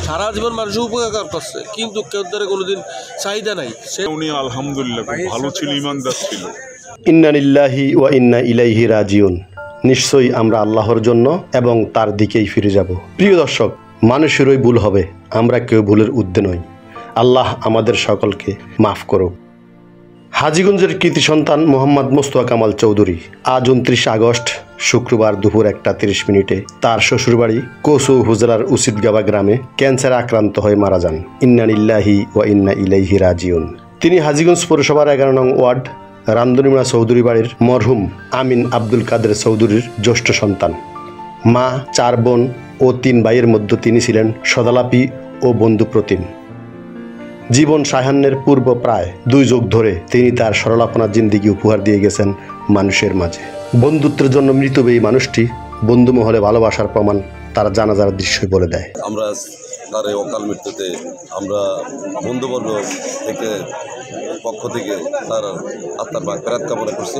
সারা জীবন মানুষের উপকার করছে, কিন্তু কেউ ধরে কোনোদিন চাহিদা নাই। উনি আলহামদুলিল্লাহ ভালো ছিল, ইমানদার ছিল। ইন্না লিল্লাহি ওয়া ইন্না ইলাইহি রাজিউন। নিশ্চয়ই আমরা আল্লাহর জন্য এবং তার দিকেই ফিরে যাব। প্রিয় দর্শক, মানুষেরই ভুল হবে, আমরা কেউ ভুলের ঊর্ধ্বে নই। আল্লাহ আমাদের সকলকে মাফ করুক। হাজীগঞ্জের কৃতি সন্তান মোহাম্মদ মোস্তফা কামাল চৌধুরী আজ 29 আগস্ট শুক্রবার দুপুর 1:30 তার শ্বশুরবাড়ি কোসো উপজেলার উচিতগাবা গ্রামে ক্যান্সারে আক্রান্ত হয়ে মারা যান। ইন্না লিল্লাহি ওয়া ইন্না ইলাইহি রাজিউন। তিনি হাজীগঞ্জ পৌরসভার 11 নং ওয়ার্ড রামদনিমা চৌধুরী বাড়ির মরহুম আমিন আব্দুল কাদের চৌধুরীর জ্যেষ্ঠ সন্তান। মা, 4 বোন ও 3 ভাইয়ের মধ্যে তিনি ছিলেন সদালাপি ও বন্ধুপ্রতিম। জীবন সায়াহ্নের পূর্ব প্রায় 2 যুগ ধরে তিনি তার সরলাপনার জিন্দিগি উপহার দিয়ে গেছেন মানুষের মাঝে। বন্ধুত্বের জন্য মৃত এই মানুষটি বন্ধু মহলে ভালোবাসার প্রমাণ তার জানাজার দৃশ্যই বলে দেয়। আমরা তার এই অকাল মৃত্যুতে আমরা বন্ধুবর্গ থেকে পক্ষ থেকে তার আত্মার মাগফিরাত কামনা করছি।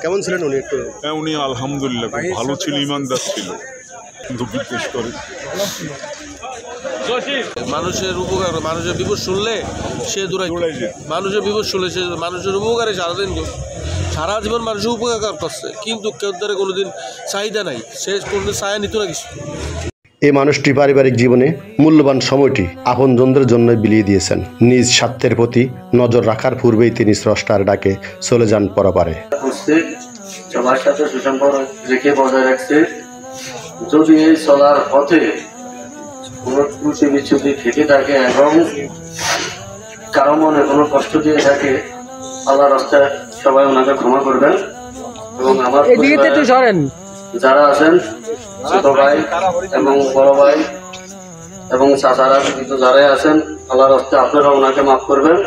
কেমন ছিলেন উনি? একটু উনি আলহামদুলিল্লাহ ভালো ছিল, ইমানদার ছিল, কিন্তু বিশেষ করে মানুষের উপকার, মানুষের বিপদ শুনলে সে দূরাই, মানুষের বিপদ শুনলে সে মানুষের উপকারে সারাদিন সারা জীবন মানুষের উপকার করছে, কিন্তু কেউ ধরে কোনোদিন চাহিদা নাই, সে কোনোদিন ছায়া নিত না কিছু। এই মানুষটি পারিবারিক জীবনে মূল্যবান সময়টি আপনজনদের জন্য বিলিয়ে দিয়েছেন। নিজ স্বার্থের প্রতি নজর রাখার পূর্বেই তিনি স্রষ্টার ডাকে চলে যান পরপারে। সবার সাথে সুসম্পর্ক রেখে বজায় রাখছে। যদি এই চলার পথে কোনো ত্রুটি বিচ্যুতি থেকে থাকে এবং কারো মনে কোনো কষ্ট দিয়ে থাকে, আল্লাহর রাস্তায় সবাই ওনাকে ক্ষমা করবেন। এবং আমার যারা আছেন, ছোট ভাই এবং বড় ভাই এবং চাচারা যারাই আছেন, আল্লাহর রাস্তায় আপনারা ওনাকে মাফ করবেন।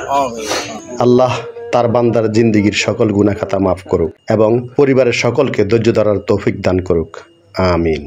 আল্লাহ তার বান্দার জিন্দিগির সকল গুনাহ খাতা মাফ করুক এবং পরিবারের সকলকে ধৈর্য ধরার তৌফিক দান করুক। আমিন।